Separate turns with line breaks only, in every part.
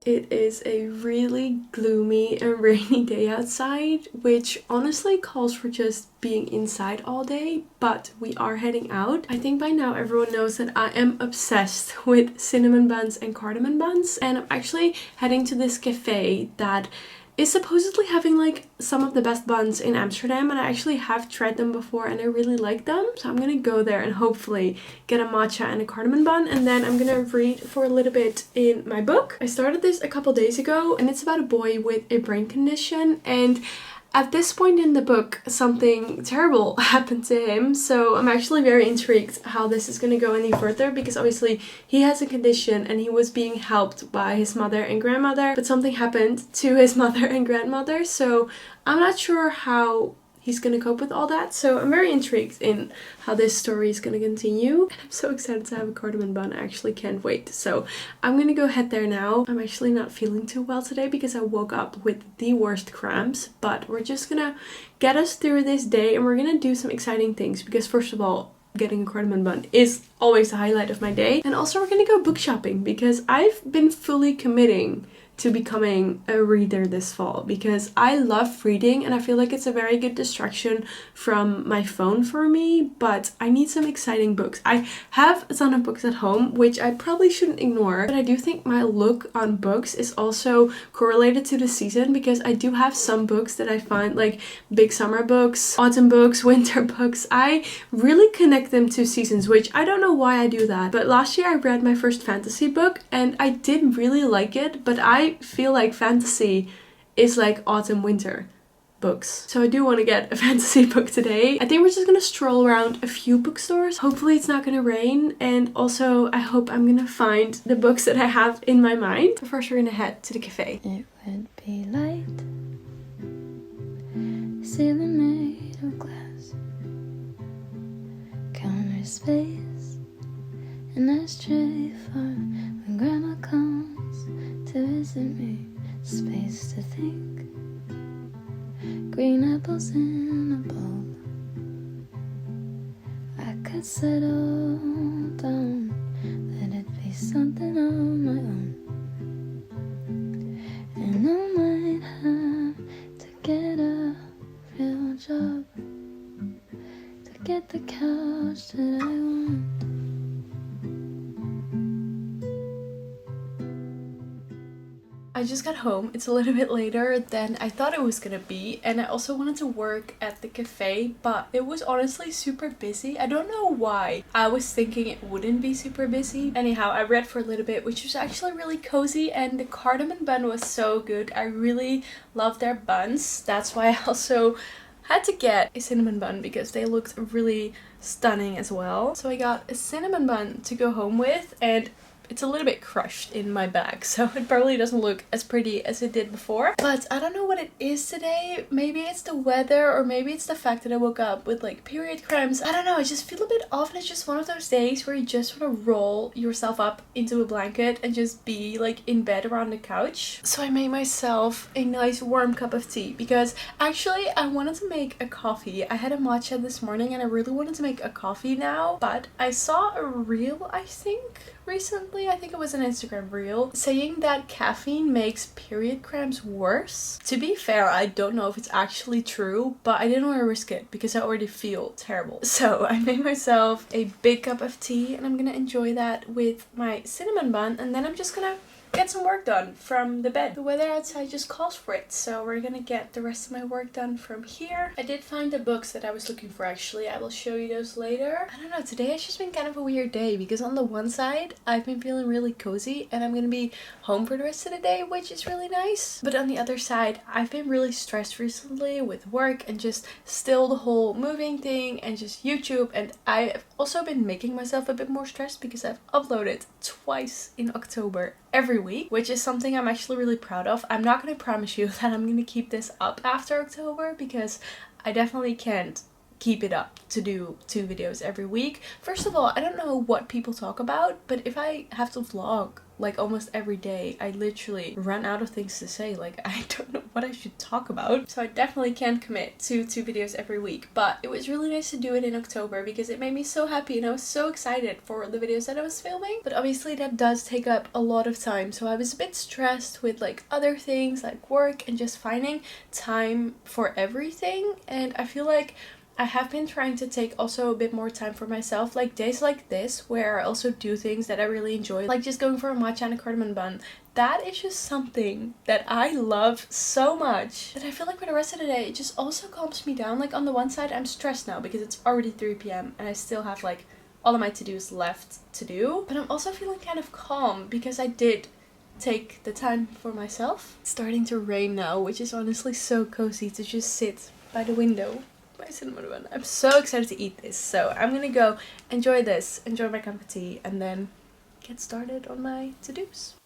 It is a really gloomy and rainy day outside, which honestly calls for just being inside all day, but we are heading out. I think by now everyone knows that I am obsessed with cinnamon buns and cardamom buns, and I'm actually heading to this cafe that is supposedly having like some of the best buns in Amsterdam, and I actually have tried them before and I really like them. So I'm gonna go there and hopefully get a matcha and a cardamom bun, and then I'm gonna read for a little bit in my book. I started this a couple days ago and it's about a boy with a brain condition, and at this point in the book, something terrible happened to him, so I'm actually very intrigued how this is going to go any further, because obviously he has a condition and he was being helped by his mother and grandmother, but something happened to his mother and grandmother, so I'm not sure how he's gonna cope with all that. So I'm very intrigued in how this story is gonna continue, and I'm so excited to have a cardamom bun. I actually can't wait. So I'm gonna go head there now. I'm actually not feeling too well today because I woke up with the worst cramps, but we're just gonna get us through this day and we're gonna do some exciting things, because first of all, getting a cardamom bun is always the highlight of my day, and also we're gonna go book shopping because I've been fully committing to becoming a reader this fall, because I love reading and I feel like it's a very good distraction from my phone for me, but I need some exciting books. I have a ton of books at home, which I probably shouldn't ignore, but I do think my look on books is also correlated to the season, because I do have some books that I find like big summer books, autumn books, winter books. I really connect them to seasons, which I don't know why I do that, but last year I read my first fantasy book and I did really like it, but I feel like fantasy is like autumn winter books, so I do want to get a fantasy book today. I think we're just gonna stroll around a few bookstores. Hopefully it's not gonna rain, and also I hope I'm gonna find the books that I have in my mind. But first we're gonna head to the cafe.
It would be light, ceiling made of glass, counter space, an ashtray for when grandma comes to visit me, space to think, green apples in a bowl. I could settle down, let it be something on my own, and I might have to get a real job to get the couch that I want.
I just got home. It's a little bit later than I thought it was gonna be, and I also wanted to work at the cafe, but it was honestly super busy. I don't know why. I was thinking it wouldn't be super busy. Anyhow, I read for a little bit, which was actually really cozy, and the cardamom bun was so good. I really love their buns. That's why I also had to get a cinnamon bun because they looked really stunning as well. So I got a cinnamon bun to go home with, and it's a little bit crushed in my bag, so it probably doesn't look as pretty as it did before. But I don't know what it is today. Maybe it's the weather, or maybe it's the fact that I woke up with like period cramps. I don't know, I just feel a bit off, and it's just one of those days where you just want to roll yourself up into a blanket and just be like in bed around the couch. So I made myself a nice warm cup of tea, because actually I wanted to make a coffee. I had a matcha this morning and I really wanted to make a coffee now, but I saw a reel, I think recently, I think it was an Instagram reel, saying that caffeine makes period cramps worse. To be fair, I don't know if it's actually true, but I didn't want to risk it because I already feel terrible. So I made myself a big cup of tea and I'm gonna enjoy that with my cinnamon bun, and then I'm just gonna get some work done from the bed. The weather outside just calls for it, so we're gonna get the rest of my work done from here. I did find the books that I was looking for actually. I will show you those later. I don't know, today has just been kind of a weird day, because on the one side I've been feeling really cozy and I'm gonna be home for the rest of the day, which is really nice. But on the other side, I've been really stressed recently with work and just still the whole moving thing and just YouTube, and I've also been making myself a bit more stressed because I've uploaded twice in October every week, which is something I'm actually really proud of. I'm not going to promise you that I'm going to keep this up after October, because I definitely can't keep it up to do 2 videos every week. First of all, I don't know what people talk about, but if I have to vlog like almost every day, I literally run out of things to say. Like, I don't know what I should talk about. So I definitely can't commit to 2 videos every week. But it was really nice to do it in October because it made me so happy and I was so excited for the videos that I was filming. But obviously that does take up a lot of time. So I was a bit stressed with like other things like work and just finding time for everything. And I feel like I have been trying to take also a bit more time for myself, like days like this where I also do things that I really enjoy, like just going for a matcha and a cardamom bun. That is just something that I love so much that I feel like for the rest of the day it just also calms me down. Like on the one side I'm stressed now because it's already 3 p.m. and I still have like all of my to-dos left to do, but I'm also feeling kind of calm because I did take the time for myself. It's starting to rain now, which is honestly so cozy to just sit by the window. My cinnamon bun. I'm so excited to eat this. So I'm gonna go enjoy this, enjoy my cup of tea, and then get started on my to-dos.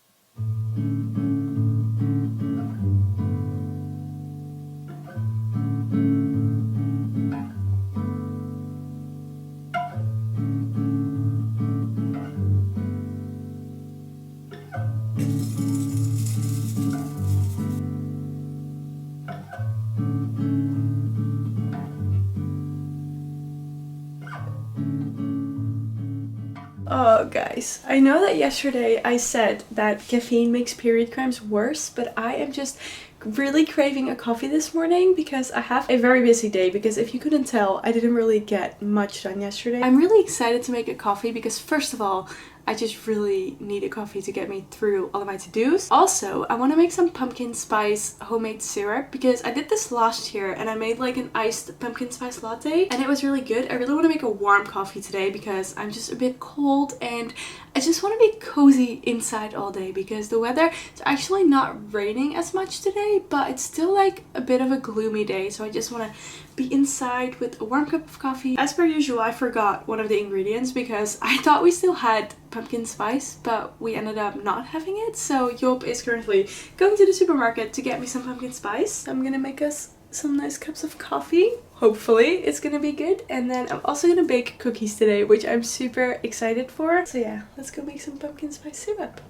Oh guys, I know that yesterday I said that caffeine makes period cramps worse, but I am just really craving a coffee this morning because I have a very busy day, because if you couldn't tell, I didn't really get much done yesterday. I'm really excited to make a coffee because first of all, I just really need a coffee to get me through all of my to-dos. Also, I want to make some pumpkin spice homemade syrup because I did this last year and I made like an iced pumpkin spice latte and it was really good. I really want to make a warm coffee today because I'm just a bit cold and I just want to be cozy inside all day because the weather is actually not raining as much today, but it's still like a bit of a gloomy day, so I just want to be inside with a warm cup of coffee. As per usual, I forgot one of the ingredients because I thought we still had pumpkin spice, but we ended up not having it. So Job is currently going to the supermarket to get me some pumpkin spice. I'm gonna make us some nice cups of coffee. Hopefully it's gonna be good. And then I'm also gonna bake cookies today, which I'm super excited for. So yeah, let's go make some pumpkin spice syrup.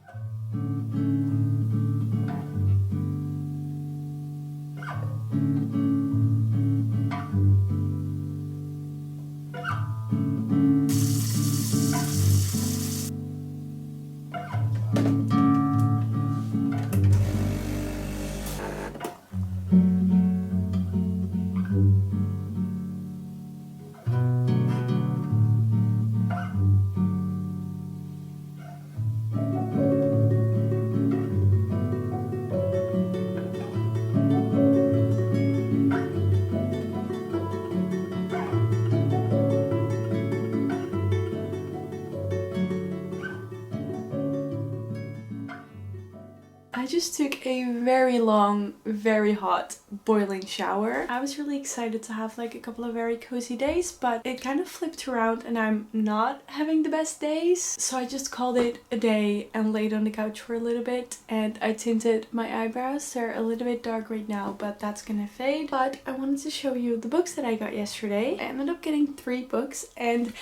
I just took a very long, very hot, boiling shower. I was really excited to have like a couple of very cozy days, but it kind of flipped around and I'm not having the best days. So I just called it a day and laid on the couch for a little bit and I tinted my eyebrows. They're a little bit dark right now, but that's gonna fade. But I wanted to show you the books that I got yesterday. I ended up getting 3 books and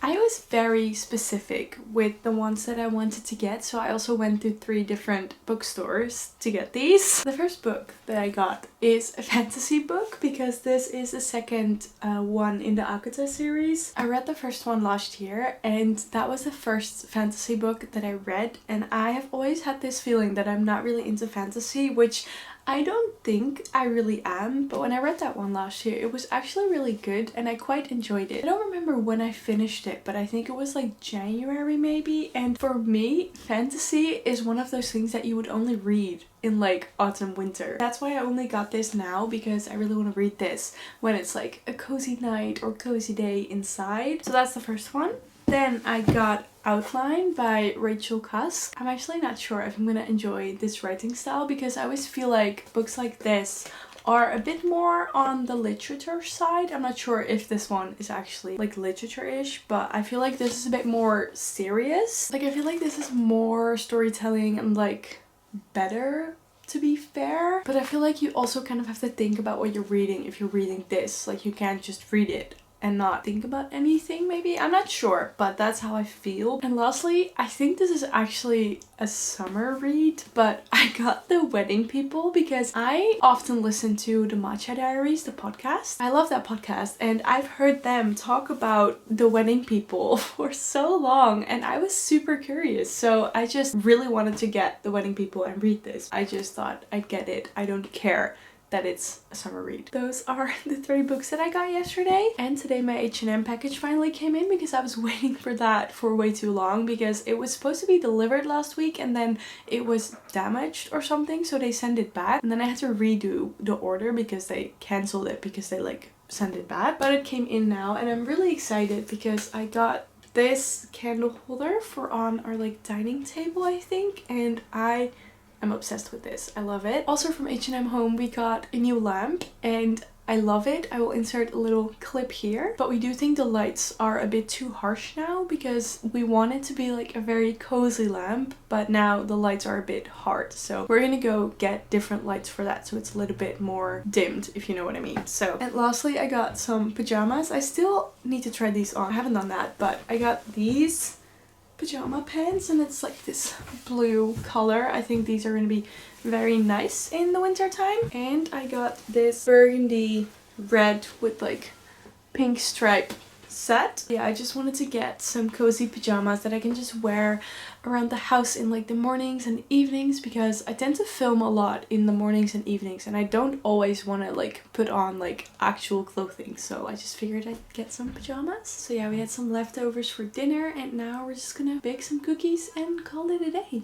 I was very specific with the ones that I wanted to get, so I also went to 3 different bookstores to get these. The first book that I got is a fantasy book because this is the second one in the Akata series. I read the first one last year and that was the first fantasy book that I read, and I have always had this feeling that I'm not really into fantasy, which I don't think I really am, but when I read that one last year, it was actually really good and I quite enjoyed it. I don't remember when I finished it, but I think it was like January maybe. And for me, fantasy is one of those things that you would only read in like autumn, winter. That's why I only got this now, because I really want to read this when it's like a cozy night or cozy day inside. So that's the first one. Then I got Outline by Rachel Cusk. I'm actually not sure if I'm gonna enjoy this writing style because I always feel like books like this are a bit more on the literature side. I'm not sure if this one is actually like literature-ish, but I feel like this is a bit more serious. Like I feel like this is more storytelling and like better, to be fair. But I feel like you also kind of have to think about what you're reading if you're reading this. Like you can't just read it and not think about anything maybe. I'm not sure, but that's how I feel. And lastly, I think this is actually a summer read, but I got The Wedding People because I often listen to the Matcha Diaries, the podcast. I love that podcast and I've heard them talk about The Wedding People for so long and I was super curious. So I just really wanted to get The Wedding People and read this. I just thought I'd get it. I don't care that it's a summer read. Those are the 3 books that I got yesterday. And today my H&M package finally came in because I was waiting for that for way too long because it was supposed to be delivered last week and then it was damaged or something, so they sent it back and then I had to redo the order because they cancelled it because they like sent it back. But it came in now and I'm really excited because I got this candle holder for on our like dining table, I think, and I'm obsessed with this. I love it. Also from H&M Home we got a new lamp and I love it. I will insert a little clip here. But we do think the lights are a bit too harsh now because we want it to be like a very cozy lamp, but now the lights are a bit hard. So we're gonna go get different lights for that so it's a little bit more dimmed, if you know what I mean. So, and lastly I got some pajamas. I still need to try these on. I haven't done that, but I got these pajama pants and it's like this blue color. I think these are going to be very nice in the winter time. And I got this burgundy red with like pink stripe set. Yeah, I just wanted to get some cozy pajamas that I can just wear around the house in like the mornings and evenings because I tend to film a lot in the mornings and evenings and I don't always want to like put on like actual clothing, so I just figured I'd get some pajamas. So yeah, we had some leftovers for dinner and now we're just gonna bake some cookies and call it a day.